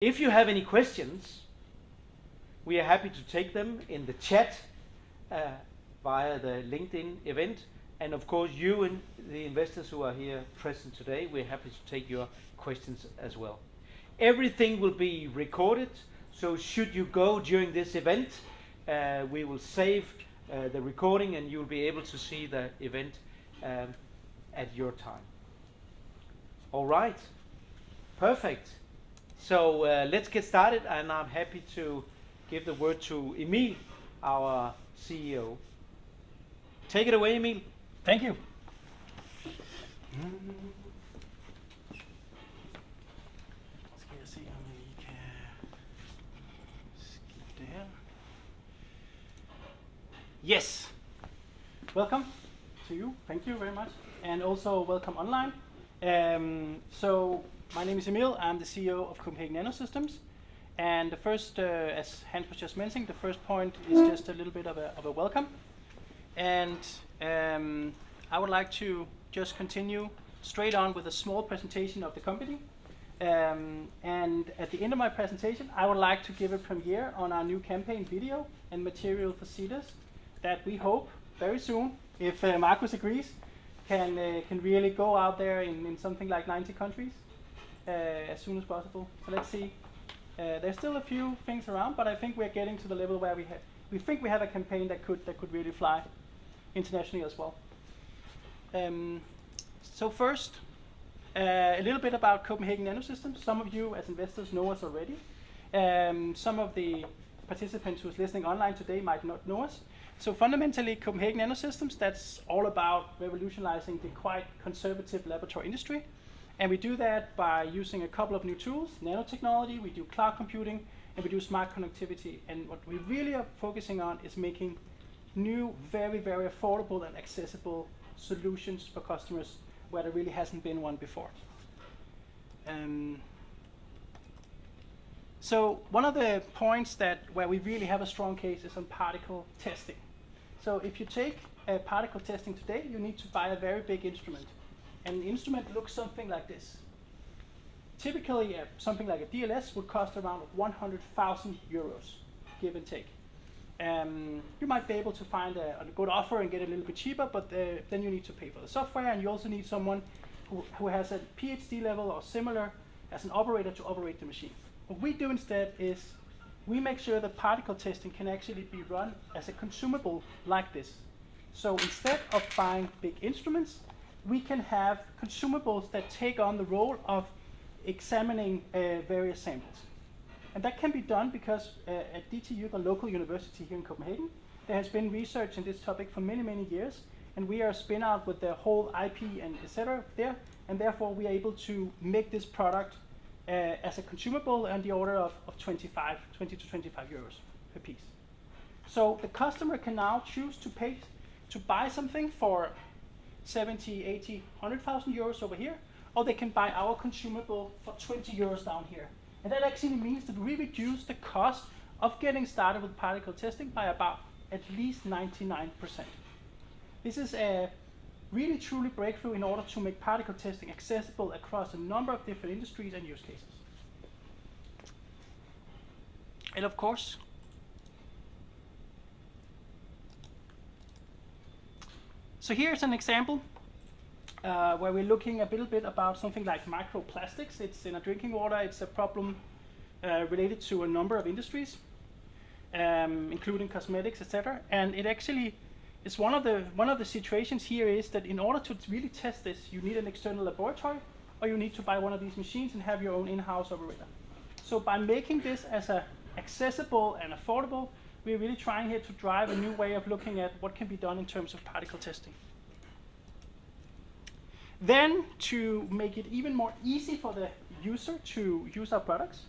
If you have any questions, we are happy to take them in the chat via the LinkedIn event. And of course, you and the investors who are here present today, we're happy to take your questions as well. Everything will be recorded, so should you go during this event, we will save the recording and you'll be able to see the event at your time. All right, perfect. So let's get started, and I'm happy to give the word to Emil, our CEO. Take it away, Emil. Thank you. Skal jeg se, om I kan skifte det her. Yes. Welcome to you. Thank you very much. And also welcome online. So my name is Emil. I'm the CEO of Copenhagen Nanosystems. And the first, as Hans was just mentioning, the first point is just a little bit of a welcome. And I would like to just continue straight on with a small presentation of the company. And at the end of my presentation, I would like to give a premiere on our new campaign video and material for Seedrs that we hope very soon, if Marcus agrees, can really go out there in something like 90 countries as soon as possible. So let's see. There's still a few things around, but I think we're getting to the level where we think we have a campaign that could really fly internationally as well. So first, a little bit about Copenhagen Nanosystems. Some of you as investors know us already. Some of the participants who's listening online today might not know us. So fundamentally, Copenhagen Nanosystems, that's all about revolutionizing the quite conservative laboratory industry. And we do that by using a couple of new tools, nanotechnology, we do cloud computing, and we do smart connectivity. And what we really are focusing on is making new, very, very affordable and accessible solutions for customers where there really hasn't been one before. So one of the points where we really have a strong case is on particle testing. So if you take particle testing today, you need to buy a very big instrument. And the instrument looks something like this. Typically, something like a DLS would cost around 100,000 euros, give and take. You might be able to find a good offer and get it a little bit cheaper, but then you need to pay for the software, and you also need someone who has a PhD level or similar as an operator to operate the machine. What we do instead is we make sure that particle testing can actually be run as a consumable like this. So instead of buying big instruments, we can have consumables that take on the role of examining various samples. And that can be done because at DTU, the local university here in Copenhagen, there has been research in this topic for many, many years, and we are a spin-out with the whole IP and etc. there, and therefore we are able to make this product as a consumable on the order of 20 to 25 euros per piece. So the customer can now choose to buy something for 70, 80, 100,000 euros over here, or they can buy our consumable for 20 euros down here. And that actually means that we reduce the cost of getting started with particle testing by about at least 99%. This is a really truly breakthrough in order to make particle testing accessible across a number of different industries and use cases. And of course, so here's an example where we're looking a little bit about something like microplastics. It's in a drinking water. It's a problem related to a number of industries, including cosmetics, etc. And it actually is one of the situations here is that in order to really test this, you need an external laboratory, or you need to buy one of these machines and have your own in-house operator. So by making this as accessible and affordable, we're really trying here to drive a new way of looking at what can be done in terms of particle testing. Then, to make it even more easy for the user to use our products,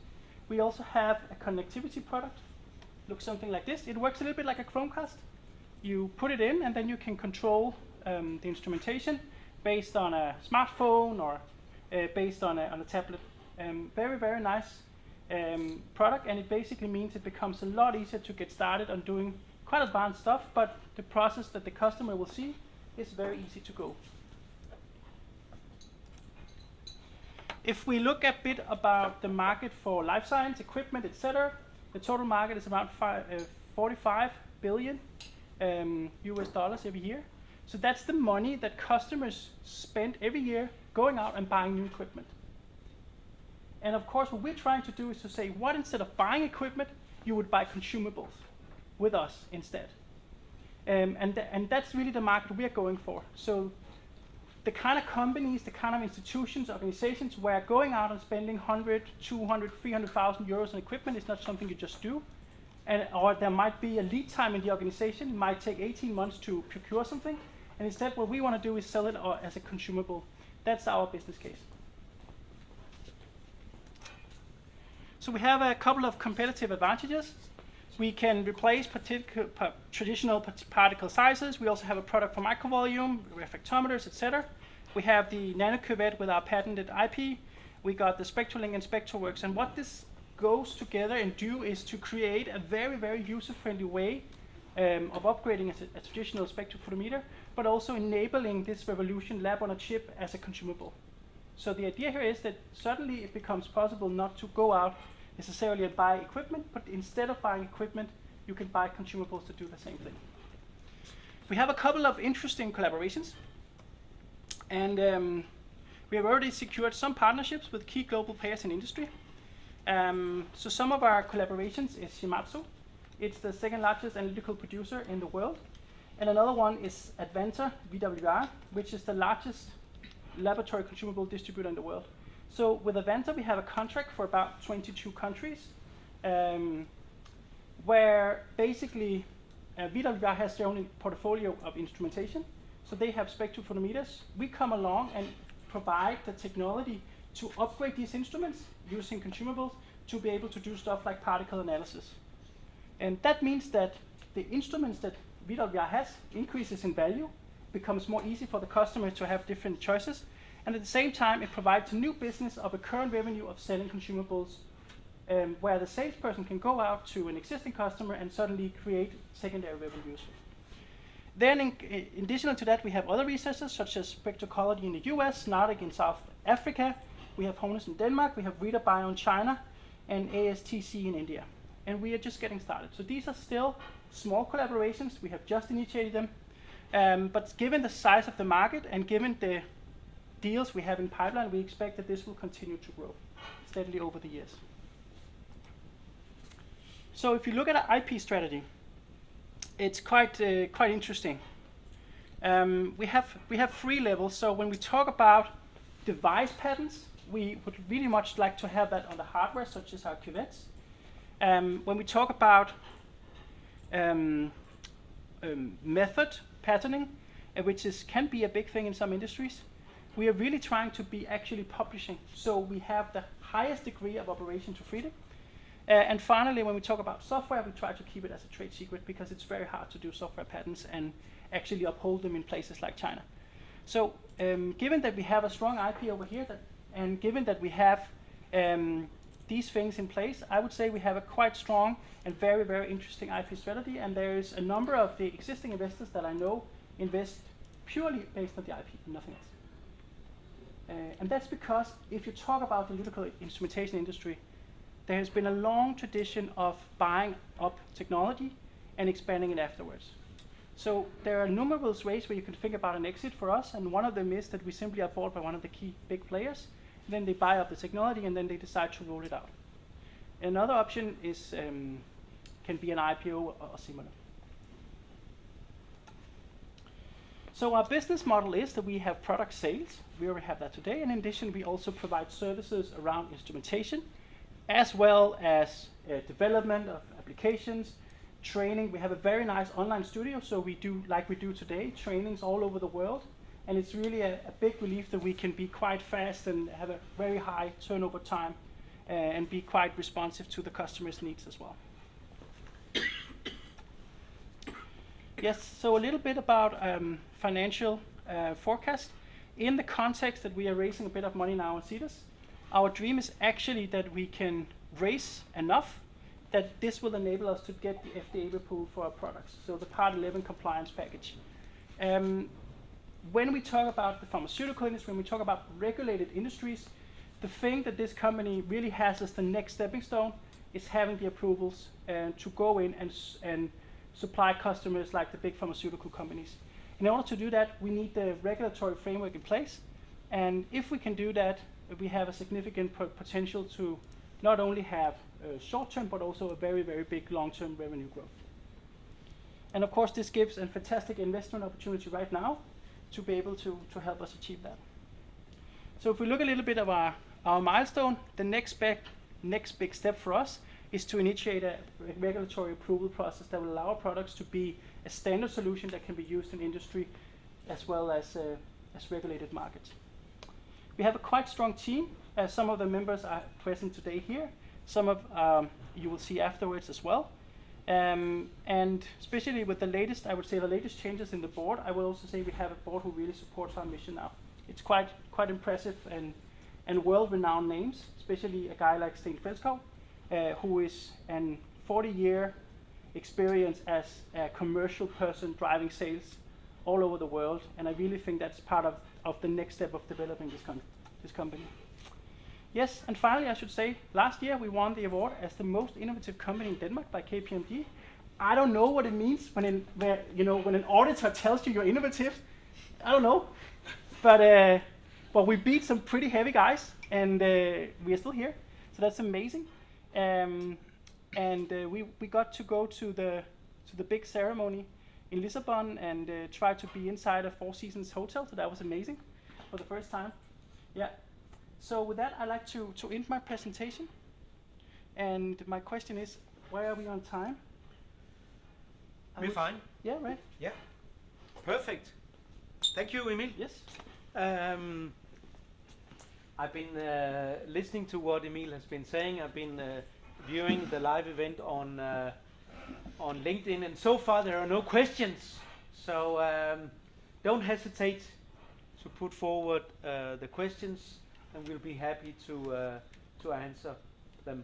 we also have a connectivity product. Looks something like this. It works a little bit like a Chromecast. You put it in, and then you can control the instrumentation based on a smartphone or based on a tablet. Very, very nice product, and it basically means it becomes a lot easier to get started on doing quite advanced stuff, but the process that the customer will see is very easy to go. If we look a bit about the market for life science, equipment, etc., the total market is about 45 billion US dollars every year. So that's the money that customers spend every year going out and buying new equipment. And of course, what we're trying to do is to say, what instead of buying equipment, you would buy consumables with us instead. And that's really the market we're going for. So the kind of companies, the kind of institutions, organizations where going out and spending 100, 200, 300,000 euros on equipment is not something you just do. Or there might be a lead time in the organization. It might take 18 months to procure something. And instead, what we want to do is sell it as a consumable. That's our business case. So we have a couple of competitive advantages. We can replace traditional particle sizes. We also have a product for microvolume, refractometers, etc. We have the nanocuvette with our patented IP. We got the SpectraLink and SpectraWorks. And what this goes together and do is to create a very, very user-friendly way of upgrading a traditional spectrophotometer, but also enabling this revolution lab on a chip as a consumable. So the idea here is that suddenly it becomes possible not to go out necessarily and buy equipment, but instead of buying equipment, you can buy consumables to do the same thing. We have a couple of interesting collaborations, and we have already secured some partnerships with key global players in industry. So some of our collaborations is Shimadzu. It's the second largest analytical producer in the world. And another one is Advanta VWR, which is the largest laboratory consumable distributor in the world. So with Advanta, we have a contract for about 22 countries, where basically VWR has their own portfolio of instrumentation. So they have spectrophotometers. We come along and provide the technology to upgrade these instruments using consumables to be able to do stuff like particle analysis. And that means that the instruments that VWR has increases in value, becomes more easy for the customer to have different choices, and at the same time it provides a new business of a current revenue of selling consumables, where the salesperson can go out to an existing customer and suddenly create secondary revenues. Then in addition to that, we have other researchers such as Spectrocology in the US, Nordic in South Africa, we have Honus in Denmark, we have Rita Bio in China, and ASTC in India. And we are just getting started. So these are still small collaborations. We have just initiated them. But given the size of the market and given the deals we have in pipeline, we expect that this will continue to grow steadily over the years. So if you look at our IP strategy, it's quite interesting. We have 3 levels. So when we talk about device patents, we would really much like to have that on the hardware, such as our cuvettes. When we talk about method patterning, which can be a big thing in some industries, we are really trying to be actually publishing, so we have the highest degree of operation to freedom. And finally, when we talk about software, we try to keep it as a trade secret because it's very hard to do software patents and actually uphold them in places like China. So given that we have a strong IP over here, and given that we have these things in place, I would say we have a quite strong and very, very interesting IP strategy, and there is a number of the existing investors that I know invest purely based on the IP and nothing else. And that's because if you talk about the analytical instrumentation industry, there has been a long tradition of buying up technology and expanding it afterwards. So there are numerous ways where you can think about an exit for us, and one of them is that we simply are bought by one of the key big players, then they buy up the technology, and then they decide to roll it out. Another option is can be an IPO or similar. So our business model is that we have product sales. We already have that today. And in addition, we also provide services around instrumentation, as well as development of applications, training. We have a very nice online studio, so we do, like we do today, trainings all over the world. And it's really a big relief that we can be quite fast and have a very high turnover time and be quite responsive to the customer's needs as well. Yes, so a little bit about financial forecast. In the context that we are raising a bit of money now on Seedrs, our dream is actually that we can raise enough that this will enable us to get the FDA approval for our products, so the Part 11 compliance package. When we talk about the pharmaceutical industry, when we talk about regulated industries, the thing that this company really has as the next stepping stone is having the approvals to go in and supply customers like the big pharmaceutical companies. In order to do that, we need the regulatory framework in place. And if we can do that, we have a significant potential to not only have short-term, but also a very, very big long-term revenue growth. And of course, this gives a fantastic investment opportunity right now to be able to help us achieve that. So if we look a little bit of our milestone, the next big step for us is to initiate a regulatory approval process that will allow our products to be a standard solution that can be used in industry as well as regulated markets. We have a quite strong team. Some of the members are present today here. Some of you will see afterwards as well. And especially with the latest, I would say the latest changes in the board, I will also say we have a board who really supports our mission now. It's quite impressive and world-renowned names, especially a guy like Sten Felskov, who is an 40-year experience as a commercial person driving sales all over the world, and I really think that's part of the next step of developing this company. Yes, and finally I should say, last year we won the award as the most innovative company in Denmark by KPMG. I don't know what it means when an auditor tells you you're innovative. I don't know, but we beat some pretty heavy guys, and we are still here, so that's amazing. We got to go to the big ceremony in Lisbon and try to be inside a Four Seasons hotel, so that was amazing for the first time. Yeah. So with that, I'd like to end my presentation. And my question is, where are we on time? We're fine. Yeah, right. Yeah. Perfect. Thank you, Emil. Yes. I've been listening to what Emil has been saying. I've been viewing the live event on LinkedIn, and so far there are no questions. So don't hesitate to put forward the questions, and we'll be happy to answer them.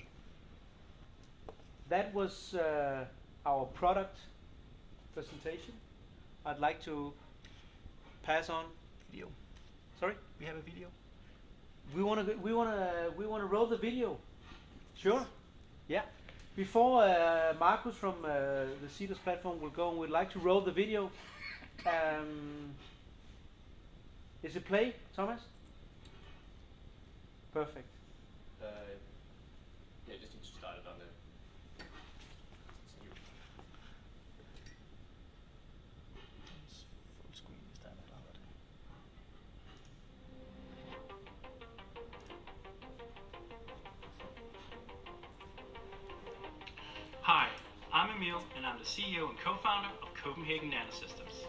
That was our product presentation. I'd like to pass on. Video. Sorry? We have a video. We want to roll the video. Sure. Yeah. Before Marcus from the Seedrs platform will go, we'd like to roll the video. Is it play, Thomas? Perfect. Yeah, just need to start it on the. Full screen is that allowed? Hi, I'm Emil, and I'm the CEO and co-founder of Copenhagen Nanosystems.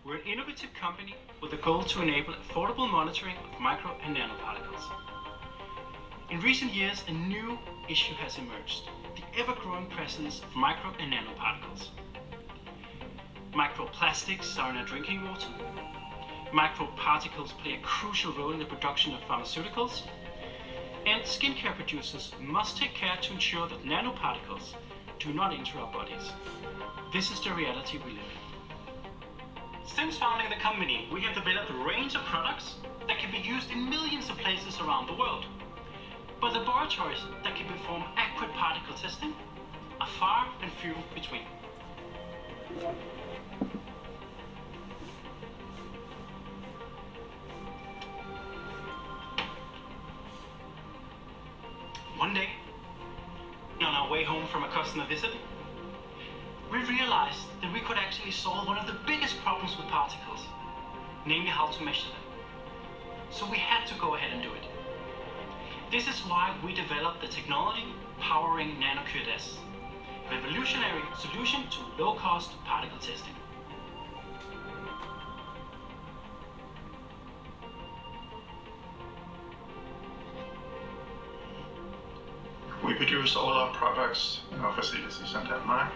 We're an innovative company with a goal to enable affordable monitoring of micro and nanoparticles. In recent years, a new issue has emerged: the ever-growing presence of micro and nanoparticles. Microplastics are in our drinking water. Microparticles play a crucial role in the production of pharmaceuticals. And skincare producers must take care to ensure that nanoparticles do not enter our bodies. This is the reality we live in. Since founding the company, we have developed a range of products that can be used in millions of places around the world. But laboratories that can perform accurate particle testing are far and few between. One day, on our way home from a customer visit, we realized that we could actually solve one of the biggest problems with particles, namely how to measure them. So we had to go ahead and do it. This is why we developed the technology powering NanoQDS, a revolutionary solution to low-cost particle testing. We produce all our products in our facilities in Denmark.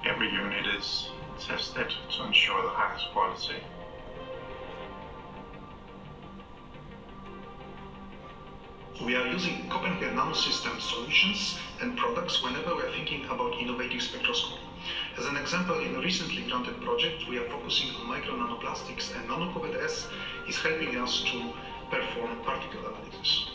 Every unit is tested to ensure the highest quality. We are using Copenhagen Nanosystems solutions and products whenever we are thinking about innovative spectroscopy. As an example, in a recently granted project, we are focusing on micro nanoplastics, and NanoQDS is helping us to perform particle analysis.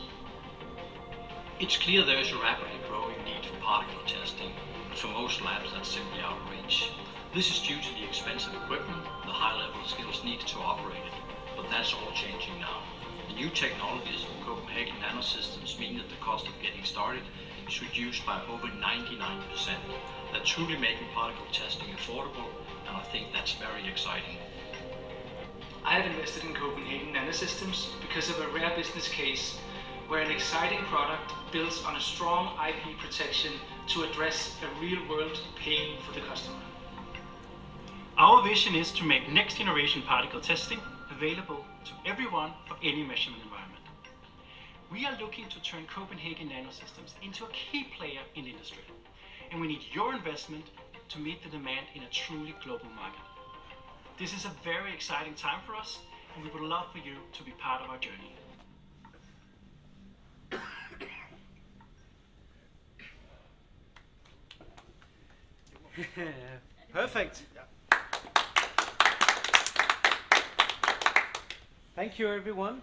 It's clear there is a rapidly growing need for particle testing, but for most labs that's simply out of reach. This is due to the expensive equipment, the high level of skills needed to operate it, but that's all changing now. The new technologies from Copenhagen Nanosystems mean that the cost of getting started is reduced by over 99%. They're truly making particle testing affordable, and I think that's very exciting. I have invested in Copenhagen Nanosystems because of a rare business case where an exciting product builds on a strong IP protection to address a real-world pain for the customer. Our vision is to make next-generation particle testing available to everyone for any measurement environment. We are looking to turn Copenhagen Nanosystems into a key player in the industry, and we need your investment to meet the demand in a truly global market. This is a very exciting time for us, and we would love for you to be part of our journey. Perfect. Thank you, everyone,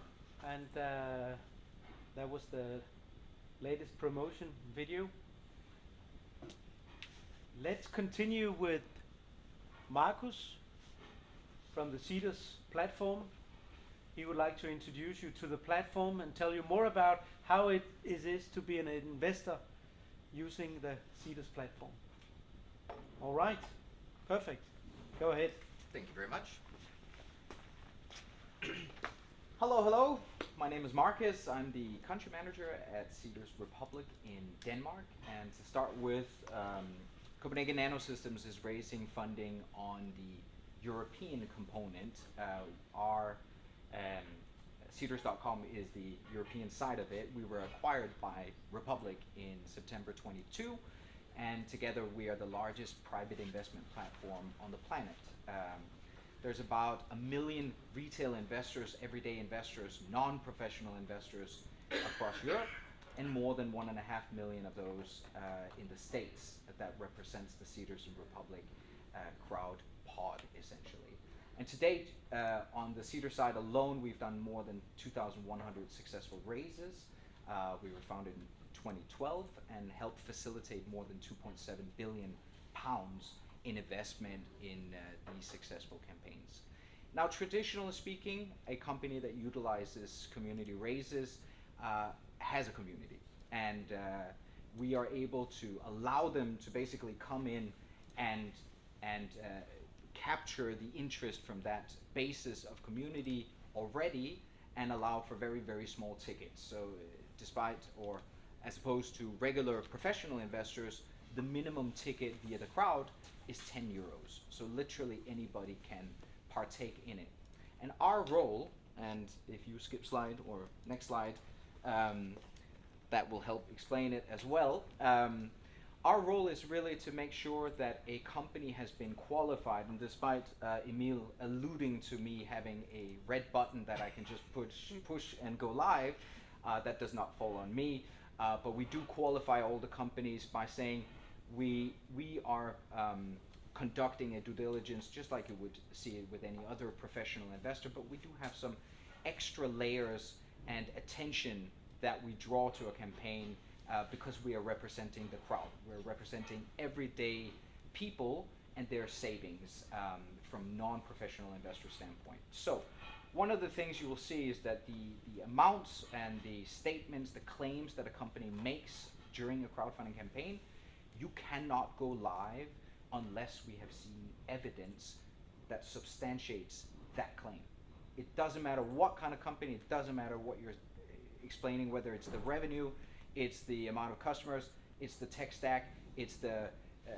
and that was the latest promotion video. Let's continue with Markus from the Seedrs platform. He would like to introduce you to the platform and tell you more about how it is to be an investor using the Seedrs platform. All right, perfect. Go ahead. Thank you very much. Hello. My name is Marcus. I'm the country manager at Seedrs Republic in Denmark. And to start with, Copenhagen Nanosystems is raising funding on the European component. Our Seedrs.com is the European side of it. We were acquired by Republic in September 22. And together we are the largest private investment platform on the planet. There's about 1 million retail investors, everyday investors, non-professional investors across Europe, and more than 1.5 million of those in the States. That represents the Seedrs Republic crowd pod, essentially. And to date, on the Seedrs side alone, we've done more than 2,100 successful raises. We were founded in 2012 and helped facilitate more than 2.7 billion pounds in investment in these successful campaigns. Now, traditionally speaking, a company that utilizes community raises has a community, and we are able to allow them to basically come in and capture the interest from that basis of community already and allow for very, very small tickets. So despite, or as opposed to regular professional investors, the minimum ticket via the crowd is 10 euros. So literally anybody can partake in it. And our role, and if you skip slide or next slide, that will help explain it as well. Our role is really to make sure that a company has been qualified, and despite Emil alluding to me having a red button that I can just push and go live, that does not fall on me. But we do qualify all the companies by saying we are conducting a due diligence just like you would see it with any other professional investor, but we do have some extra layers and attention that we draw to a campaign because we are representing the crowd. We're representing everyday people and their savings from non-professional investor standpoint. So one of the things you will see is that the amounts and the statements, the claims that a company makes during a crowdfunding campaign, you cannot go live unless we have seen evidence that substantiates that claim. It doesn't matter what kind of company, it doesn't matter what you're explaining, whether it's the revenue, it's the amount of customers, it's the tech stack, it's the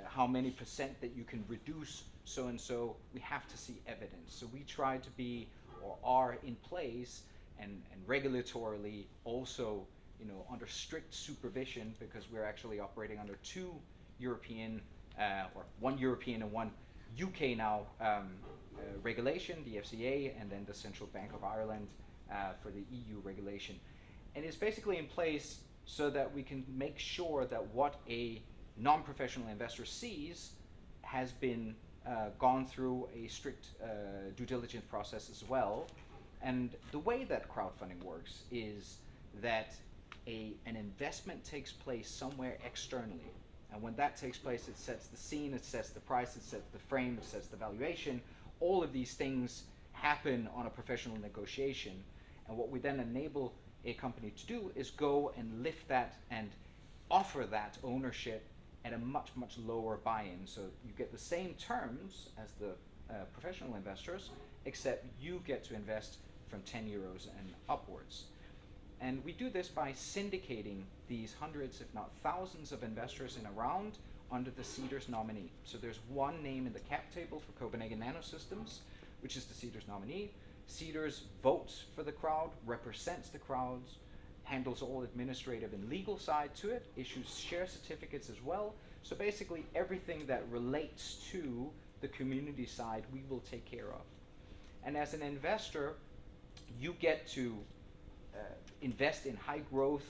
how many % that you can reduce so and so. We have to see evidence. So we try to be, or are in place and regulatorily also, under strict supervision, because we're actually operating under 2 European, or 1 European and 1 UK now regulation, the FCA, and then the Central Bank of Ireland for the EU regulation. And it's basically in place so that we can make sure that what a non-professional investor sees has been gone through a strict due diligence process as well, And the way that crowdfunding works is that an investment takes place somewhere externally. And when that takes place, it sets the scene, it sets the price, it sets the frame, it sets the valuation. All of these things happen on a professional negotiation. And what we then enable a company to do is go and lift that and offer that ownership at a much, much lower buy-in. So you get the same terms as the professional investors, except you get to invest from 10 euros and upwards. And we do this by syndicating these hundreds, if not thousands, of investors in a round under the Seedrs nominee. So there's one name in the cap table for Copenhagen Nanosystems, which is the Seedrs nominee. Seedrs votes for the crowd, represents the crowds, handles all administrative and legal side to it, issues share certificates as well. So basically everything that relates to the community side we will take care of. And as an investor, you get to invest in high growth,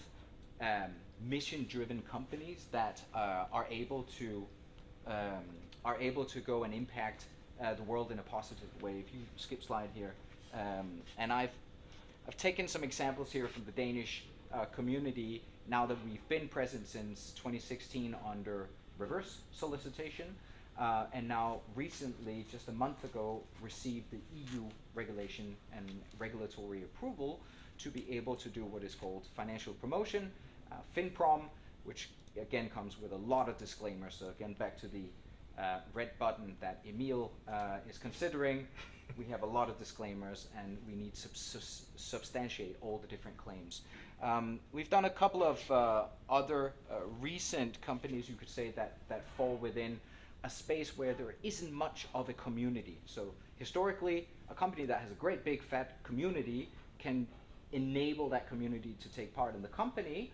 mission-driven companies that are able to go and impact the world in a positive way. If you skip slide here, and I've taken some examples here from the Danish community now that we've been present since 2016 under reverse solicitation, and now recently, just a month ago, received the EU regulation and regulatory approval to be able to do what is called financial promotion, FinProm, which again comes with a lot of disclaimers. So again, back to the red button that Emil is considering, we have a lot of disclaimers and we need to substantiate all the different claims. We've done a couple of other recent companies, you could say, that fall within a space where there isn't much of a community. So historically, a company that has a great big fat community can enable that community to take part in the company,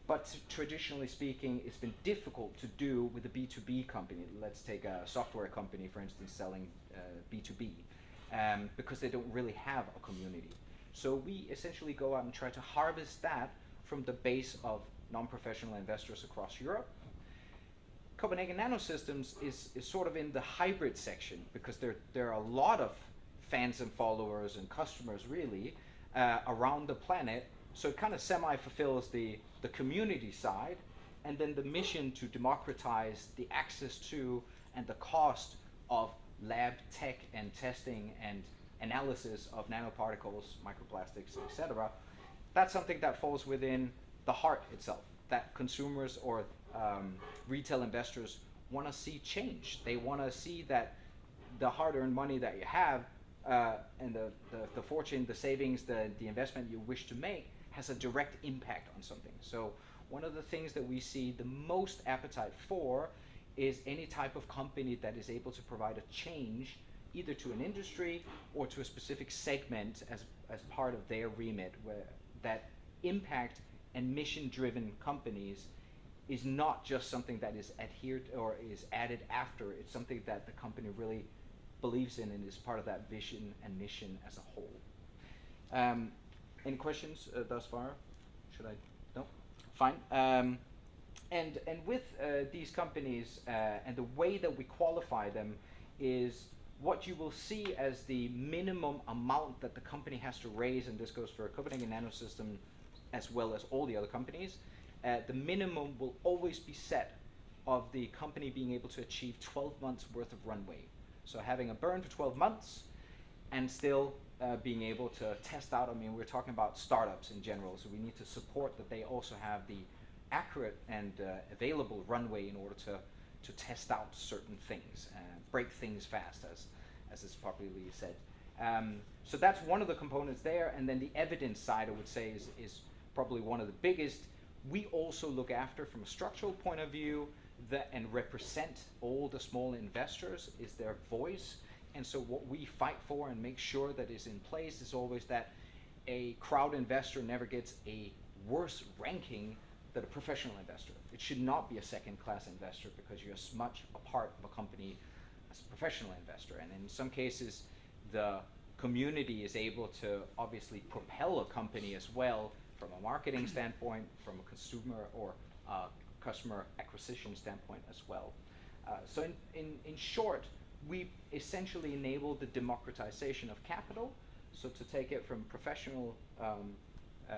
but traditionally speaking, it's been difficult to do with a B2B company. Let's take a software company, for instance, selling B2B, because they don't really have a community. So we essentially go out and try to harvest that from the base of non-professional investors across Europe. Copenhagen Nanosystems is sort of in the hybrid section, because there are a lot of fans and followers and customers really around the planet. So it kind of semi-fulfills the community side, and then the mission to democratize the access to and the cost of lab tech and testing and analysis of nanoparticles, microplastics, etc. That's something that falls within the heart itself, that consumers or retail investors want to see change. They want to see that the hard-earned money that you have and the fortune, the savings, the investment you wish to make has a direct impact on something. So one of the things that we see the most appetite for is any type of company that is able to provide a change either to an industry or to a specific segment as part of their remit, where that impact and mission-driven companies is not just something that is adhered or is added after. It's something that the company really believes in and is part of that vision and mission as a whole. Any questions thus far? Should I? No? Fine. And with these companies and the way that we qualify them is what you will see as the minimum amount that the company has to raise, and this goes for Copenhagen Nanosystems as well as all the other companies. The minimum will always be set of the company being able to achieve 12 months worth of runway. So having a burn for 12 months and still being able to test out. I mean, we're talking about startups in general, so we need to support that they also have the accurate and available runway in order to test out certain things, break things fast, as is popularly said. So that's one of the components there, and then the evidence side, I would say, is probably one of the biggest. We also look after, from a structural point of view, and represent all the small investors, is their voice. And so what we fight for and make sure that is in place is always that a crowd investor never gets a worse ranking than a professional investor. It should not be a second-class investor, because you're as much a part of a company as a professional investor. And in some cases, the community is able to obviously propel a company as well from a marketing standpoint, from a consumer or customer acquisition standpoint as well. So in short, we essentially enable the democratization of capital So to take it from professional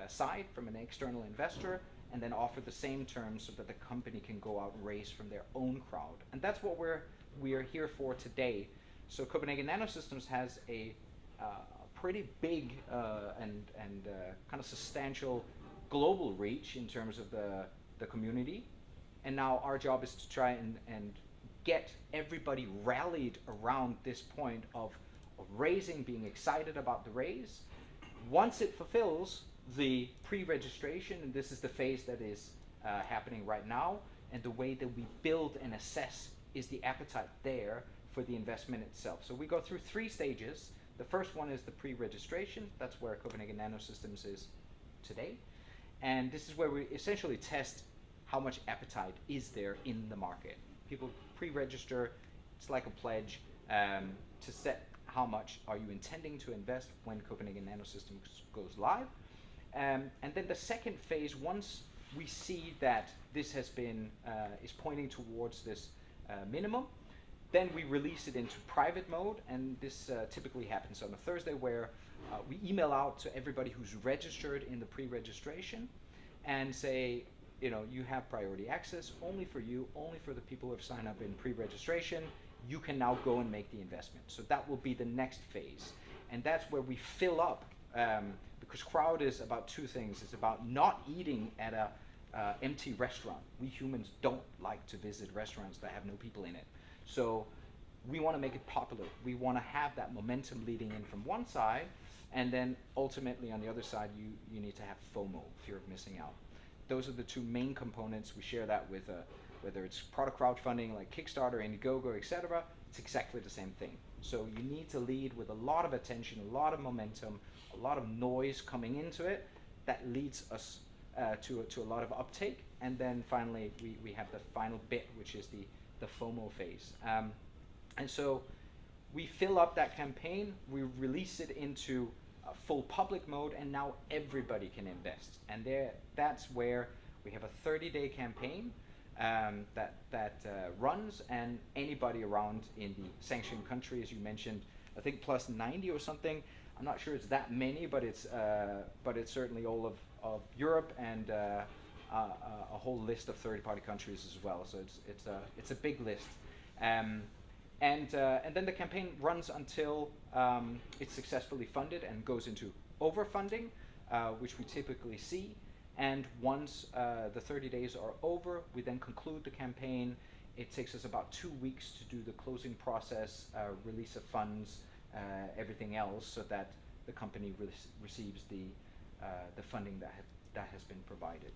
side, from an external investor, and then offer the same terms so that the company can go out and raise from their own crowd. And that's what we are here for today. So Copenhagen Nanosystems has a pretty big and kind of substantial global reach in terms of the community. And now our job is to try and get everybody rallied around this point of raising, being excited about the raise. Once it fulfills the pre-registration, and this is the phase that is happening right now, and the way that we build and assess is the appetite there for the investment itself. So we go through 3 stages. The first one is the pre-registration. That's where Copenhagen Nanosystems is today. And this is where we essentially test how much appetite is there in the market. People pre-register, it's like a pledge to set how much are you intending to invest when Copenhagen Nanosystems goes live. And then the second phase, once we see that this has been, is pointing towards this minimum, then we release it into private mode, and this typically happens on a Thursday, where we email out to everybody who's registered in the pre-registration and say, you know, you have priority access only for you, only for the people who have signed up in pre-registration. You can now go and make the investment. So that will be the next phase. And that's where we fill up, because crowd is about 2 things. It's about not eating at a empty restaurant. We humans don't like to visit restaurants that have no people in it. So we want to make it popular. We want to have that momentum leading in from one side, and then ultimately on the other side, you need to have FOMO, fear of missing out. Those are the 2 main components. We share that with whether it's product crowdfunding like Kickstarter, Indiegogo, etc. It's exactly the same thing. So you need to lead with a lot of attention, a lot of momentum, a lot of noise coming into it. That leads us to a lot of uptake. And then finally, we have the final bit, which is the FOMO phase. And so we fill up that campaign, we release it into full public mode, and now everybody can invest. And that's where we have a 30-day campaign that runs, and anybody around in the sanctioned country, as you mentioned, I think plus 90 or something. I'm not sure it's that many, but it's certainly all of Europe and a whole list of third-party countries as well. So it's a big list. And then the campaign runs until it's successfully funded and goes into overfunding, which we typically see. And once the 30 days are over, we then conclude the campaign. It takes us about 2 weeks to do the closing process, release of funds, everything else, so that the company receives the funding that has been provided.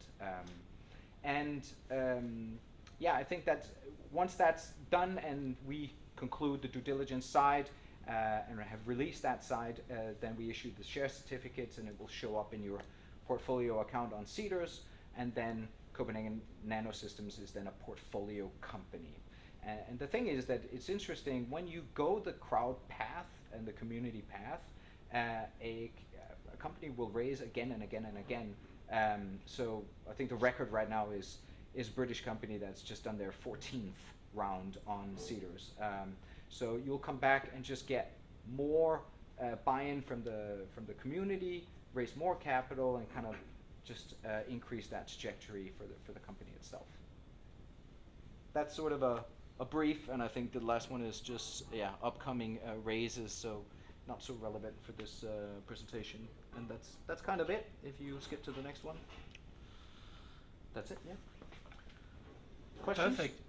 Yeah, I think that once that's done and we conclude the due diligence side and have released that side, then we issue the share certificates, and it will show up in your portfolio account on Seedrs, and then Copenhagen Nanosystems is then a portfolio company. And the thing is that it's interesting, when you go the crowd path and the community path, a company will raise again and again and again. So I think the record right now is a British company that's just done their 14th round on Seedrs. So you'll come back and just get more buy-in from the community, raise more capital, and kind of just increase that trajectory for the company itself. That's sort of a brief, and I think the last one is just upcoming raises, so not so relevant for this presentation. And that's kind of it. If you skip to the next one, that's it. Yeah. Questions? Perfect.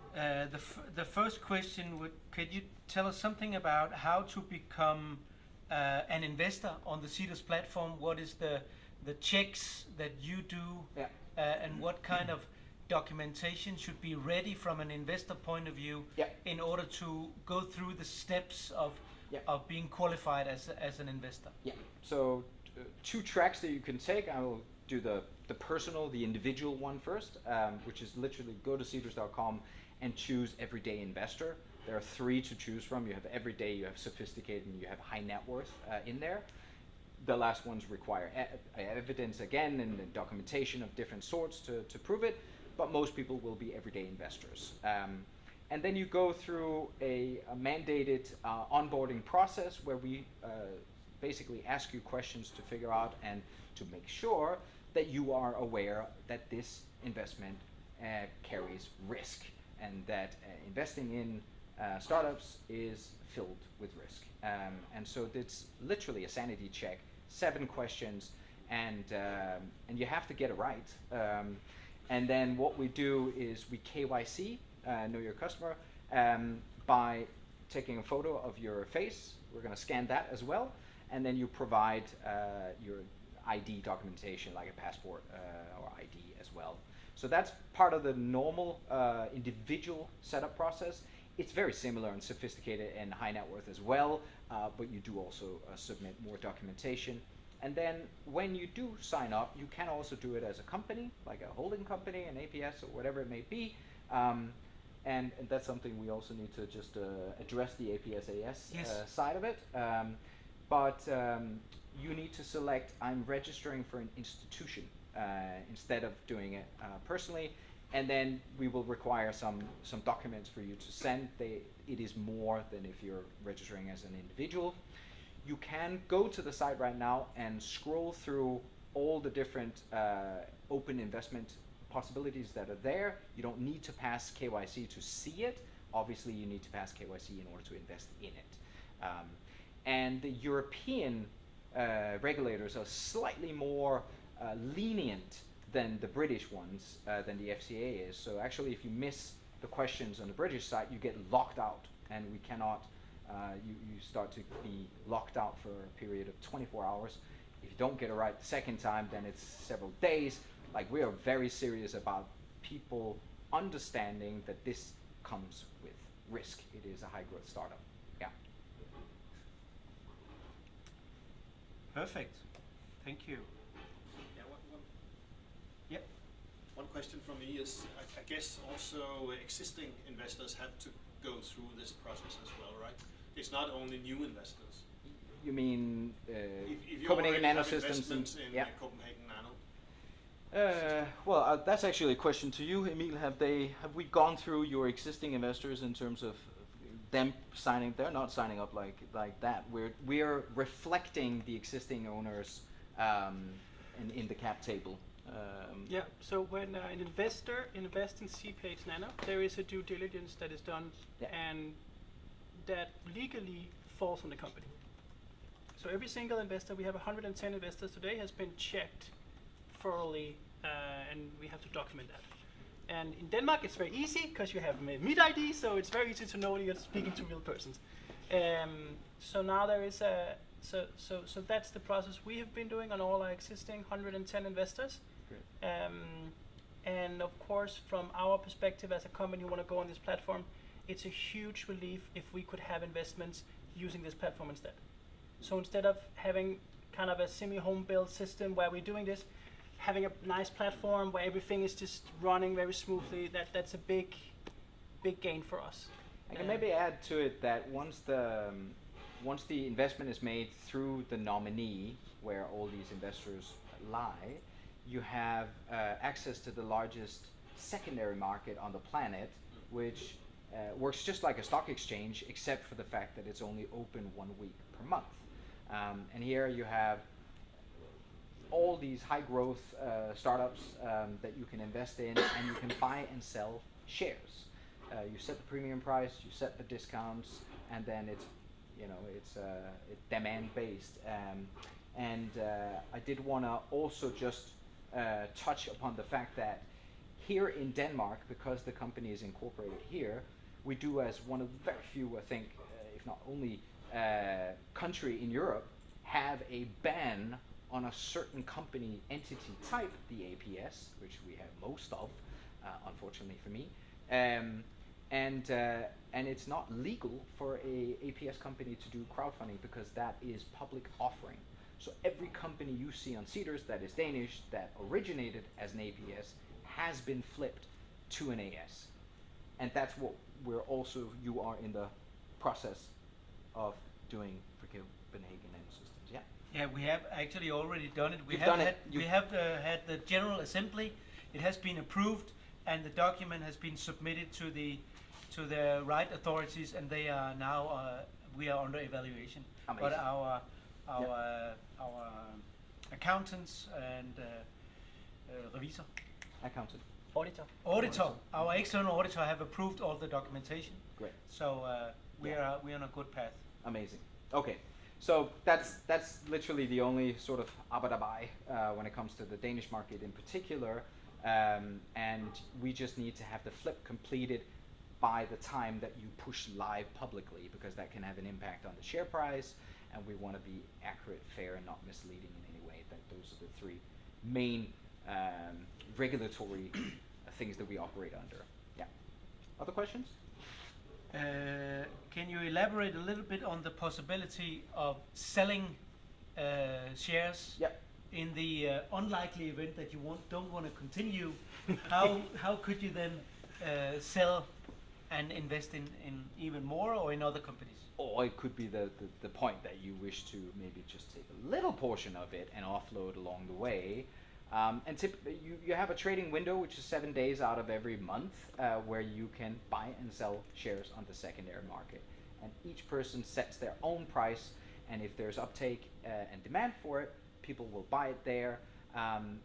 The first question could you tell us something about how to become an investor on the Seedrs platform? What is the checks that you do, and what kind of documentation should be ready from an investor point of view in order to go through the steps of being qualified as an investor? Yeah. So 2 tracks that you can take. I will do the personal, the individual one first, which is literally go to Seedrs.com and choose everyday investor. There are 3 to choose from. You have everyday, you have sophisticated, and you have high net worth in there. The last ones require evidence again and documentation of different sorts to prove it, but most people will be everyday investors. And then you go through a mandated onboarding process where we basically ask you questions to figure out and to make sure that you are aware that this investment carries risk, and that investing in startups is filled with risk. And so it's literally a sanity check, 7 questions, and you have to get it right. And then what we do is we KYC, know your customer, by taking a photo of your face. We're going to scan that as well, and then you provide your ID documentation, like a passport or ID as well. So that's part of the normal individual setup process. It's very similar and sophisticated in high net worth as well, but you do also submit more documentation. And then when you do sign up, you can also do it as a company, like a holding company, an APS, or whatever it may be. And that's something we also need to just address, the APSAS side of it. But you need to select, I'm registering for an institution instead of doing it personally. And then we will require some documents for you to send. It is more than if you're registering as an individual. You can go to the site right now and scroll through all the different open investment possibilities that are there. You don't need to pass KYC to see it. Obviously, you need to pass KYC in order to invest in it. And the European regulators are slightly more lenient than the British ones, than the FCA is. So actually, if you miss the questions on the British side, you get locked out, and we cannot, you start to be locked out for a period of 24 hours. If you don't get it right the second time, then it's several days. Like, we are very serious about people understanding that this comes with risk. It is a high growth startup. Yeah. Perfect. Thank you. One question from me is, I guess also existing investors have to go through this process as well, right? It's not only new investors. You mean if you Copenhagen already have Nanosystems? investments in Yeah. Copenhagen Nano? Well, that's actually a question to you, Emil. Have we gone through your existing investors in terms of them signing? They're not signing up like that. We're reflecting the existing owners in the cap table. Yeah, so when an investor invests in Seedrs Nano, there is a due diligence that is done, and that legally falls on the company. So every single investor, we have 110 investors today, has been checked thoroughly, and we have to document that. And in Denmark, it's very easy because you have Meet ID, so it's very easy to know that you're speaking to real persons. So now there is a so that's the process we have been doing on all our existing 110 investors. And of course, from our perspective as a company who want to go on this platform, it's a huge relief if we could have investments using this platform instead. So instead of having kind of a semi-home built system where we're doing this, having a nice platform where everything is just running very smoothly, that's a big gain for us. I can maybe add to it that once the investment is made through the nominee, where all these investors lie, you have access to the largest secondary market on the planet, which works just like a stock exchange, except for the fact that it's only open 1 week per month. And here you have all these high growth startups that you can invest in, and you can buy and sell shares. You set the premium price, you set the discounts, and then it's demand based. And I did want to also just touch upon the fact that here in Denmark, because the company is incorporated here, we do, as one of the very few, I think, if not only country in Europe, have a ban on a certain company entity type, the APS, which we have most of, unfortunately for me. And it's not legal for a APS company to do crowdfunding because that is public offering. So every company you see on Seedrs that is Danish, that originated as an APS, has been flipped to an AS. And that's what you are in the process of doing for Copenhagen Nanosystems. Yeah. Yeah, we have actually already done it. We You've have done it. We have had the general assembly. It has been approved, and the document has been submitted to the right authorities, and they are now we are under evaluation. Amazing. But our accountants and revisor. Accountant. Auditor. Our external auditor have approved all the documentation. Great. So we're on a good path. Amazing. Okay, so that's literally the only sort of abadabai when it comes to the Danish market in particular, and we just need to have the flip completed by the time that you push live publicly, because that can have an impact on the share price, and we want to be accurate, fair, and not misleading in any way. That those are the three main regulatory things that we operate under. Yeah. Other questions? Can you elaborate a little bit on the possibility of selling shares in the unlikely event that you don't want to continue? How could you then sell and invest in even more or in other companies? Or it could be the point that you wish to maybe just take a little portion of it and offload along the way. And typically you have a trading window, which is 7 days out of every month, where you can buy and sell shares on the secondary market. And each person sets their own price, and if there's uptake and demand for it, people will buy it there.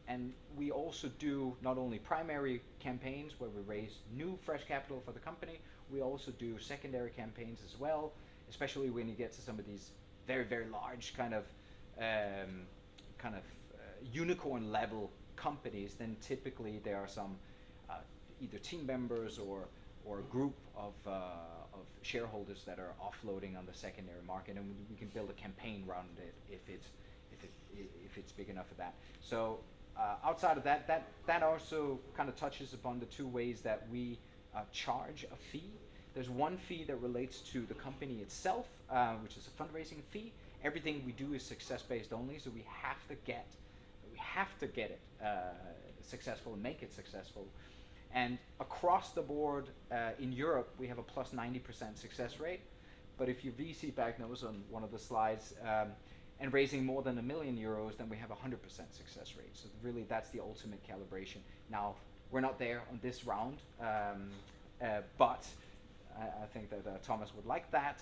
And we also do not only primary campaigns where we raise new fresh capital for the company, we also do secondary campaigns as well, especially when you get to some of these very, very large kind of unicorn level companies. Then typically there are some either team members or a group of shareholders that are offloading on the secondary market, and we can build a campaign around it if it's big enough for that. So outside of that also kind of touches upon the two ways that we charge a fee. There's one fee that relates to the company itself, which is a fundraising fee. Everything we do is success-based only, so we have to get it successful and make it successful. And across the board in Europe, we have a plus 90% success rate. But if your VC back knows on one of the slides, and raising more than €1 million, then we have a 100% success rate. So really, that's the ultimate calibration. Now, we're not there on this round, but I think that Thomas would like that.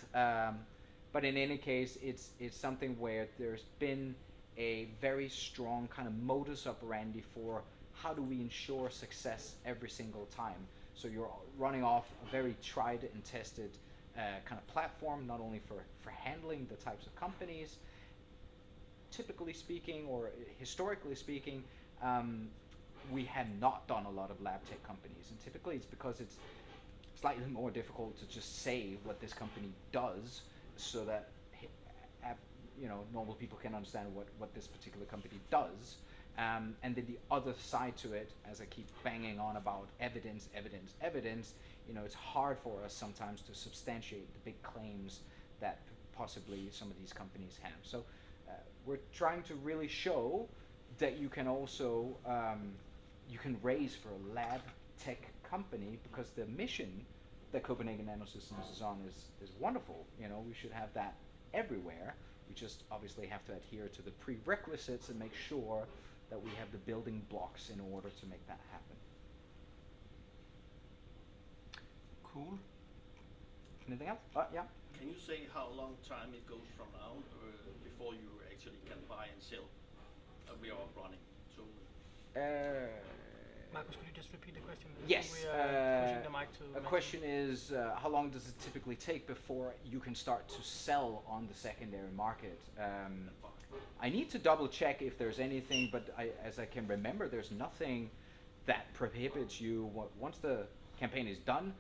But in any case, it's something where there's been a very strong kind of modus operandi for how do we ensure success every single time. So you're running off a very tried and tested kind of platform, not only for handling the types of companies. Typically speaking, or historically speaking, we have not done a lot of lab tech companies, and typically it's because it's slightly more difficult to just say what this company does, so that normal people can understand what this particular company does. And then the other side to it, as I keep banging on about evidence, it's hard for us sometimes to substantiate the big claims that possibly some of these companies have. So we're trying to really show that you can also you can raise for a lab tech company, because the mission that Copenhagen Nanosystems is on is wonderful. We should have that everywhere. We just obviously have to adhere to the prerequisites and make sure that we have the building blocks in order to make that happen. Cool. Anything else? Yeah. Can you say how long time it goes from now before you actually can buy and sell? We are running. So. Marcus, could you just repeat the question? Yes. We are pushing the mic to. A question is, how long does it typically take before you can start to sell on the secondary market? I need to double check if there's anything, but as I can remember, there's nothing that prohibits you. Once the campaign is done,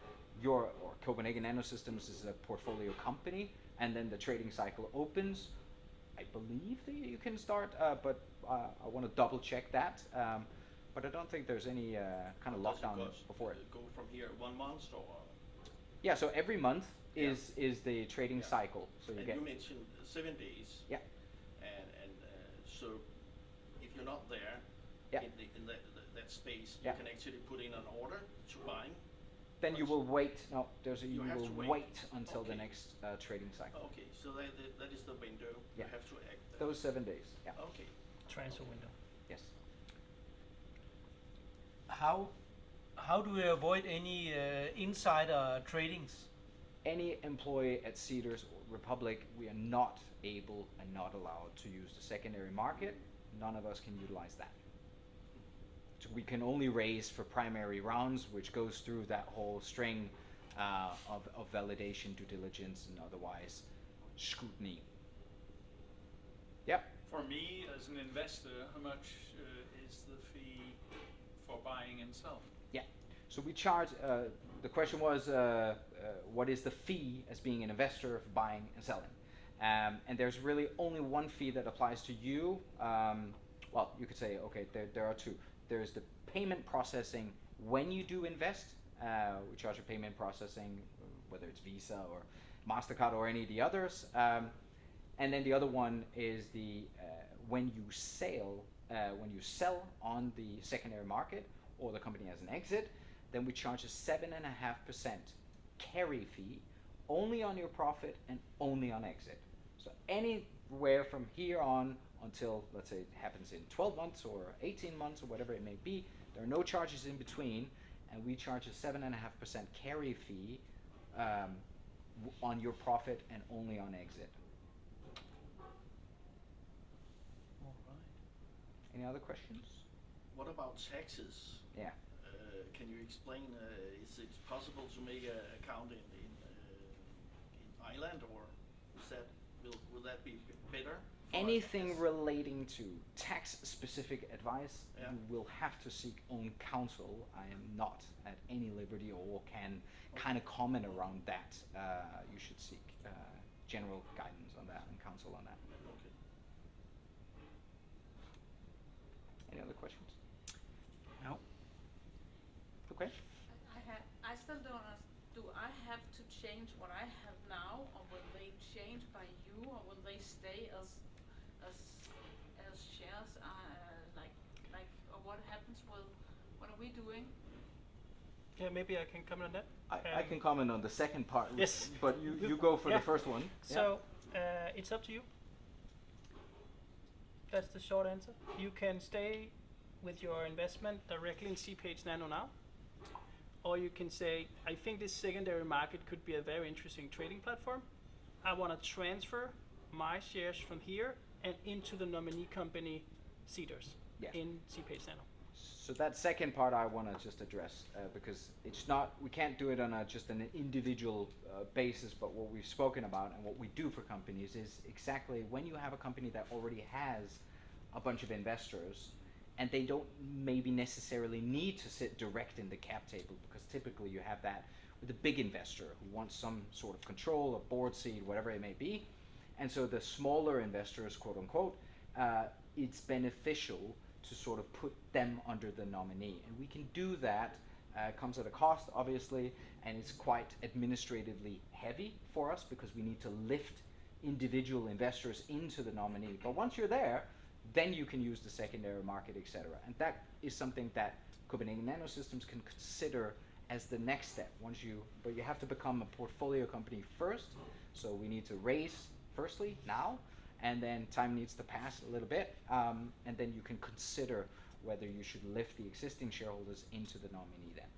or Copenhagen Nanosystems is a portfolio company, and then the trading cycle opens. I believe that you can start, but I want to double check that. But I don't think there's any kind of lockdown before it. Go from here 1 month or? Yeah, so every month is the trading cycle. So you mentioned 7 days. Yeah. And so if you're not there in that space, you can actually put in an order to buy. Then you will wait. No, you will wait until the next trading cycle. Okay, so that is the window. Yeah. You have to act. Those 7 days. Yeah. Okay. Transfer window. Yes. How do we avoid any insider tradings? any employee at Seedrs or Republic, we are not able and not allowed to use the secondary market. None of us can utilize that. So we can only raise for primary rounds, which goes through that whole string of validation, due diligence, and otherwise scrutiny. Yep. For me, as an investor, how much is the fee for buying and selling? Yeah. So we charge, the question was, what is the fee as being an investor for buying and selling? And there's really only one fee that applies to you. Well, you could say, okay, there are two. There's the payment processing when you do invest. We charge a payment processing, whether it's Visa or MasterCard or any of the others. And then the other one is the when you sell on the secondary market or the company has an exit, then we charge a 7.5% carry fee only on your profit and only on exit. So anywhere from here on until, let's say, it happens in 12 months or 18 months or whatever it may be, there are no charges in between, and we charge a 7.5% carry fee on your profit and only on exit. All right. Any other questions? What about taxes? Yeah. Can you explain, is it possible to make an account in Ireland, or is that, will that be better? Anything relating to tax-specific advice, Yeah. you will have to seek own counsel. I am not at any liberty or can kind of comment around that. You should seek general guidance on that and counsel on that. Okay. Any other questions? No. Okay. I still don't understand. Do I have to change what I have now, or will they change by you, or will they stay as shares? Or what happens with, what are we doing? Yeah, maybe I can comment on that. I can comment on the second part. Yes. But you go for the first one. So it's up to you. That's the short answer. You can stay with your investment directly in CPH Nano now. Or you can say, I think this secondary market could be a very interesting trading platform. I want to transfer my shares from here and into the nominee company Seedrs in CPH Nano. So that second part I want to just address because it's not, we can't do it on just an individual basis, but what we've spoken about and what we do for companies is exactly when you have a company that already has a bunch of investors and they don't maybe necessarily need to sit direct in the cap table, because typically you have that with a big investor who wants some sort of control, a board seat, whatever it may be. And so the smaller investors, quote unquote, it's beneficial to sort of put them under the nominee. And we can do that. Comes at a cost, obviously, and it's quite administratively heavy for us because we need to lift individual investors into the nominee. But once you're there, then you can use the secondary market, etc. And that is something that Copenhagen Nanosystems can consider as the next step. But you have to become a portfolio company first. So we need to raise firstly now, and then time needs to pass a little bit, and then you can consider whether you should lift the existing shareholders into the nominee then.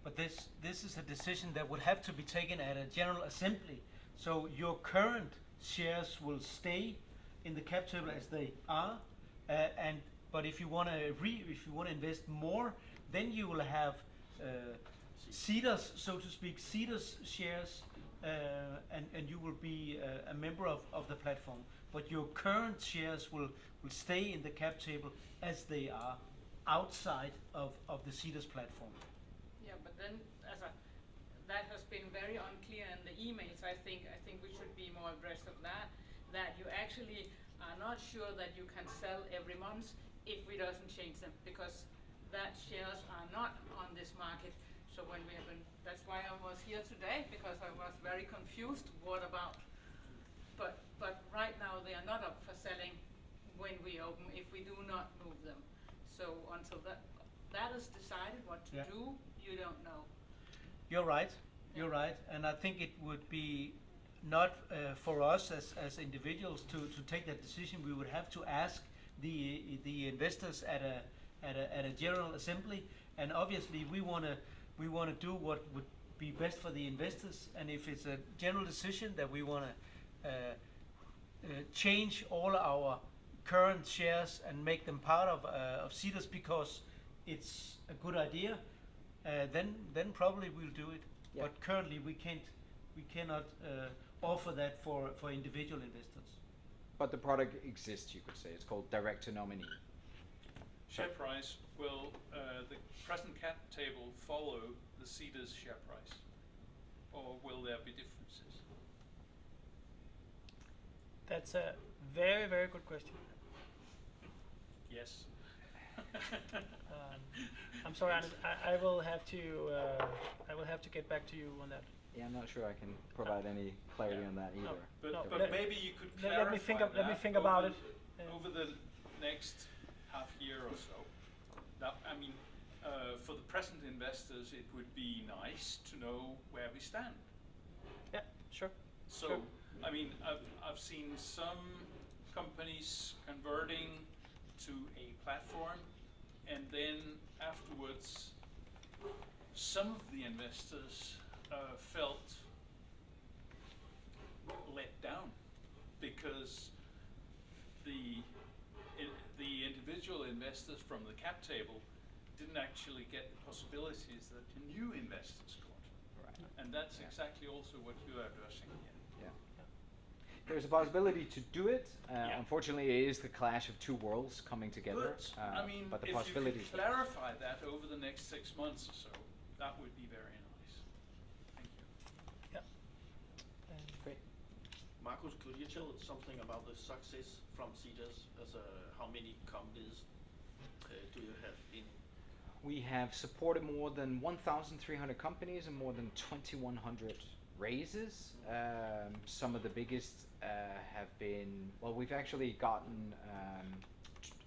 But this is a decision that would have to be taken at a general assembly. So your current shares will stay in the cap table as they are, but if you want to invest more, then you will have Seedrs, so to speak, Seedrs shares, and you will be a member of the platform. But your current shares will stay in the cap table as they are outside of the Seedrs platform. Yeah, but then that has been very unclear in the emails. I think we should be more abreast of that. That you actually are not sure that you can sell every month if we doesn't change them, because that shares are not on this market. So when we have been, that's why I was here today, because I was very confused. What about? But right now they are not up for selling when we open if we do not move them. So until that is decided what to do, you don't know. You're right. You're right, and I think it would be not for us as individuals to take that decision. We would have to ask the investors at a general assembly, and obviously we want to do what would be best for the investors, and if it's a general decision that we want to change all our current shares and make them part of Seedrs because it's a good idea, then probably we'll do it. Yeah. But currently we cannot offer that for individual investors. But the product exists, you could say. It's called direct to nominee. Share price, will the present cap table follow the Seedrs share price? Or will there be differences? That's a very, very good question. Yes. I'm sorry, Anders, I will have to get back to you on that. Yeah, I'm not sure I can provide any clarity on that either. But maybe you could clarify let me think about it. Over the next half year or so. Now, I mean, for the present investors, it would be nice to know where we stand. Yeah, sure. So, sure. I mean, I've seen some companies converting to a platform, and then afterwards, some of the investors felt let down because the individual investors from the cap table didn't actually get the possibilities that the new investors got. Right. And that's exactly also what you are addressing here. Yeah. There's a possibility to do it. Unfortunately, it is the clash of two worlds coming together. But I mean, but the if possibilities. you could clarify that over the next 6 months or so, that would be very nice. Thank you. Yeah. Great. Marcus, could you tell us something about the success from Seedrs? How many companies do you have in? We have supported more than 1,300 companies and more than 2,100 raises. Some of the biggest have been, well, we've actually gotten,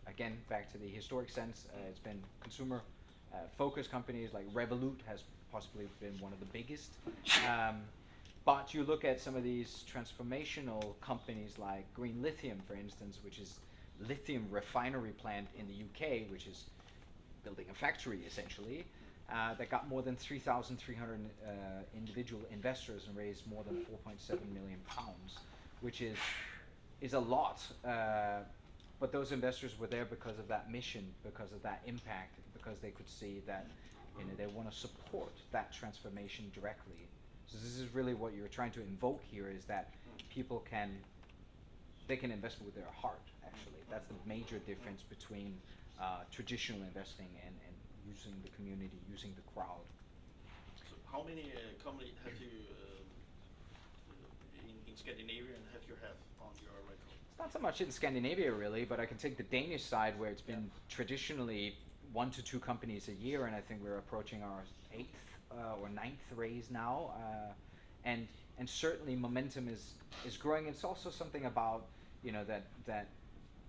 again, back to the historic sense, it's been consumer focused companies like Revolut has possibly been one of the biggest. But you look at some of these transformational companies like Green Lithium, for instance, which is lithium refinery plant in the UK, which is building a factory essentially, that got more than 3,300 individual investors and raised more than 4.7 million pounds, which is a lot. But those investors were there because of that mission, because of that impact, because they could see that they want to support that transformation directly. So this is really what you're trying to invoke here, is that people can invest with their heart, actually. That's the major difference between traditional investing and using the community, using the crowd. So how many companies have you in Scandinavia and have you had on your record? It's not so much in Scandinavia really, but I can take the Danish side where it's been traditionally 1 to 2 companies a year, and I think we're approaching our 8th or 9th raise now, and certainly momentum is growing. It's also something about that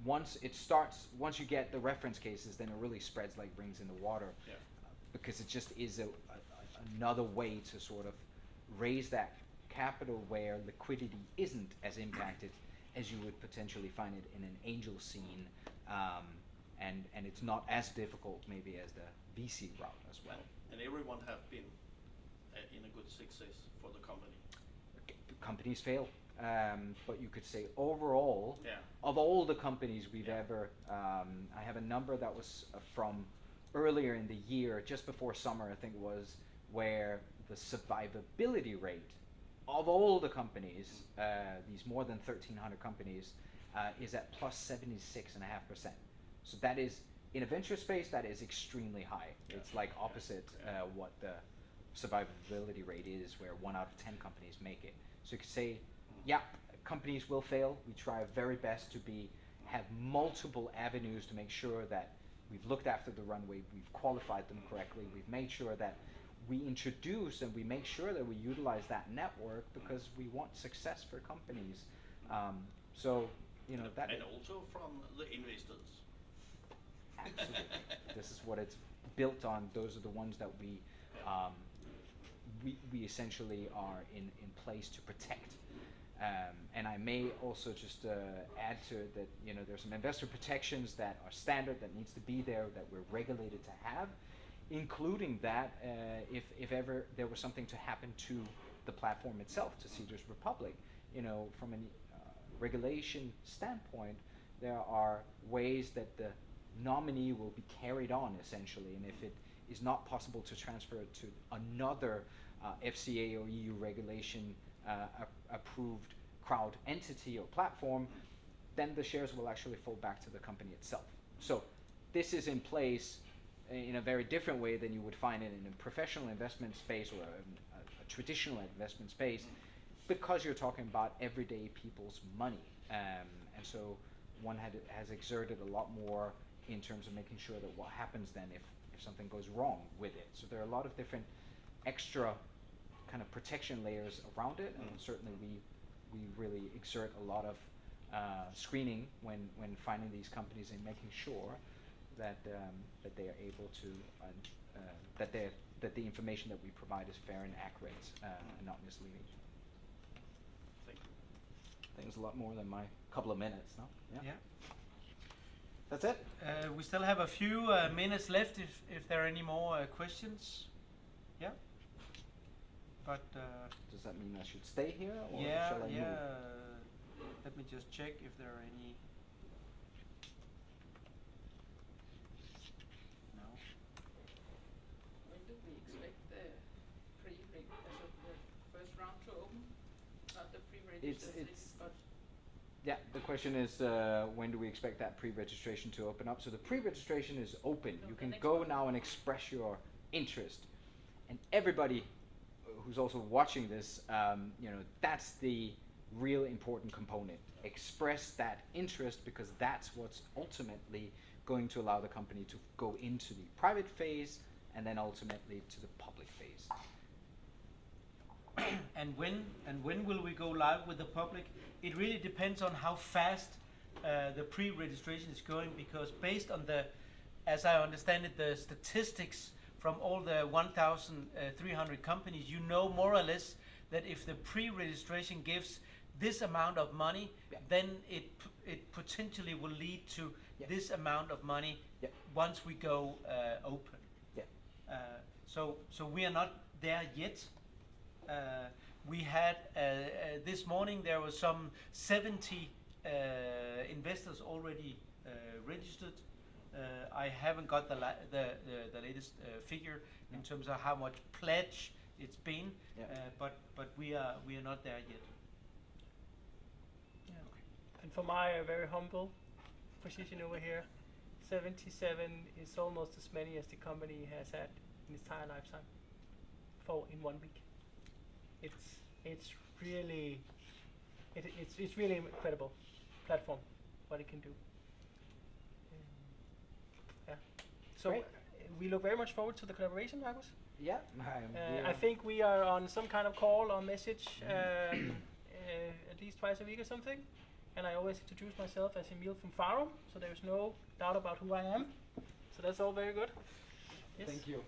once you get the reference cases, then it really spreads like rings in the water, because it just is another way to sort of raise that capital where liquidity isn't as impacted as you would potentially find it in an angel scene, and it's not as difficult maybe as the VC route as well. And everyone have been in a good success for the company. Companies fail, but you could say overall, of all the companies we've ever, I have a number that was from earlier in the year, just before summer I think it was, where the survivability rate of all the companies, these more than 1,300 companies, is at plus 76.5%. So that is, in a venture space, that is extremely high. It's like opposite what the survivability rate is, where 1 out of 10 companies make it. So you could say, companies will fail. We try our very best to have multiple avenues to make sure that we've looked after the runway, we've qualified them correctly, we've made sure that we introduce and we make sure that we utilize that network, because we want success for companies. That. And also from the investors. Absolutely. This is what it's built on. Those are the ones that we essentially are in place to protect. And I may also just add to it that there's some investor protections that are standard, that needs to be there, that we're regulated to have. including that if ever there was something to happen to the platform itself, to Seedrs Republic, from a regulation standpoint, there are ways that the nominee will be carried on essentially, and if it is not possible to transfer it to another FCA or EU regulation approved crowd entity or platform, then the shares will actually fall back to the company itself. So this is in place in a very different way than you would find it in a professional investment space or a traditional investment space, because you're talking about everyday people's money. And so one has exerted a lot more in terms of making sure that what happens then if something goes wrong with it. So there are a lot of different extra kind of protection layers around it, and certainly we really exert a lot of screening when finding these companies and making sure that they are able to that the information that we provide is fair and accurate and not misleading. Thank you. I think it's a lot more than my couple of minutes, no? Yeah. That's it? We still have a few minutes left if there are any more questions. Yeah. But does that mean I should stay here, or shall I move? Let me just check if there are any. No. When do we expect the first round to open? Not the pre-registered, but yeah, the question is when do we expect that pre-registration to open up? So the pre-registration is open. You can go now and express your interest, and everybody who's also watching this, that's the real important component. Express that interest, because that's what's ultimately going to allow the company to go into the private phase and then ultimately to the public phase. And when will we go live with the public? It really depends on how fast the pre-registration is going, because based on as I understand it, the statistics from all the 1,300 companies, more or less that if the pre-registration gives this amount of money, then it potentially will lead to this amount of money once we go open. So we are not there yet. We had this morning there was some 70 investors already registered. I haven't got the latest figure in terms of how much pledge it's been, but we are not there yet. Yeah. Okay. And for my very humble position over here, 77 is almost as many as the company has had in its entire lifetime, in 1 week. It's really incredible platform what it can do. Yeah. So we look very much forward to the collaboration, Marcus. Yeah. I think we are on some kind of call or message at least twice a week or something. And I always introduce myself as Emil from Farum, so there's no doubt about who I am. So that's all very good. Yes. Thank you.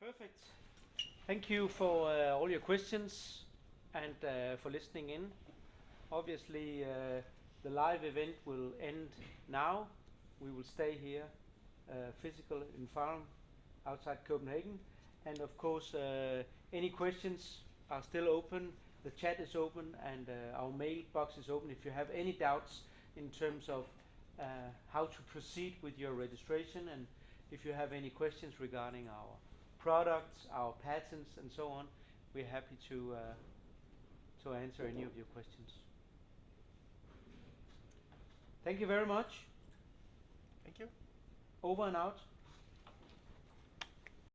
Perfect. Thank you for all your questions and for listening in. Obviously, the live event will end now. We will stay here, physical in Farum, outside Copenhagen. And of course, any questions are still open. The chat is open, and our mailbox is open. If you have any doubts in terms of how to proceed with your registration, and if you have any questions regarding our products, our patents, and so on, we're happy to answer any of your questions. Thank you very much. Thank you. Over and out.